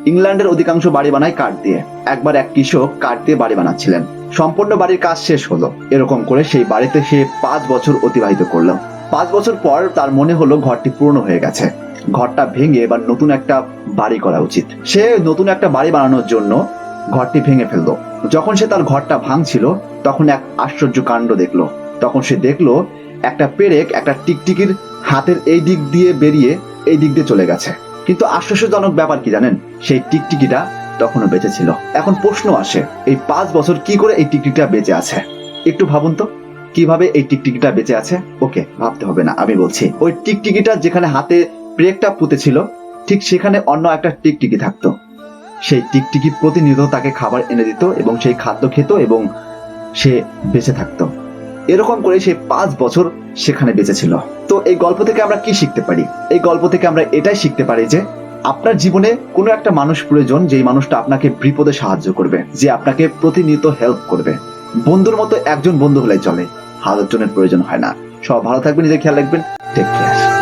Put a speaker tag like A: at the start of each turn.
A: ইংল্যান্ডের অধিকাংশ বাড়ি বানায় কাঠ দিয়ে। একবার এক কৃষক কাঠ দিয়ে বাড়ি বানাচ্ছিলেন। সম্পূর্ণ বাড়ির কাজ শেষ হলো। এরকম করে সেই বাড়িতে সে 5 বছর অতিবাহিত করলো। 5 বছর পর তার মনে হলো ঘরটি পূর্ণ হয়ে গেছে, ঘরটা ভেঙে এবার নতুন একটা বাড়ি করা উচিত। সে নতুন একটা বাড়ি বানানোর জন্য ঘরটি ভেঙে ফেললো। যখন সে তার ঘরটা ভাঙছিল তখন এক আশ্চর্য কাণ্ড দেখলো। তখন সে দেখলো একটা পেরেক একটা টিকটিকির হাতের এই দিক দিয়ে বেরিয়ে এই দিক দিয়ে চলে গেছে। কিন্তু আশ্চর্যজনক ব্যাপার কি জানেন, সেই টিকটিকিটা তখনও বেঁচে ছিল। এখন প্রশ্ন আসে, এই 5 বছর কি করে এই টিকটিকিটা বেঁচে আছে? একটু ভাবুন তো, কিভাবে এই টিকটিকিটা বেঁচে আছে? ওকে, ভাবতে হবে না, আমি বলছি। ওই টিকটিকিটা যেখানে হাতে ব্রেকটা পুঁতেছিল ঠিক সেখানে অন্য একটা টিকটিকি থাকতো। সেই টিকটিকি প্রতিনিয়ত তাকে খাবার এনে দিত এবং সেই খাদ্য খেত এবং সে বেঁচে থাকতো। এরকম করে সে 5 বছর সেখানে বেঁচে ছিল। তো এই গল্প থেকে আমরা কি শিখতে পারি? এই গল্প থেকে আমরা এটাই শিখতে পারি যে আপনার জীবনে কোনো একটা মানুষ প্রয়োজন, যেই মানুষটা আপনাকে বিপদে সাহায্য করবে, যে আপনাকে প্রতিনিয়ত হেল্প করবে। বন্ধুর মতো একজন বন্ধু হলেই চলে, হাজার জনের প্রয়োজন হয় না। সব ভালো থাকবেন, নিজের খেয়াল রাখবেন। Take care.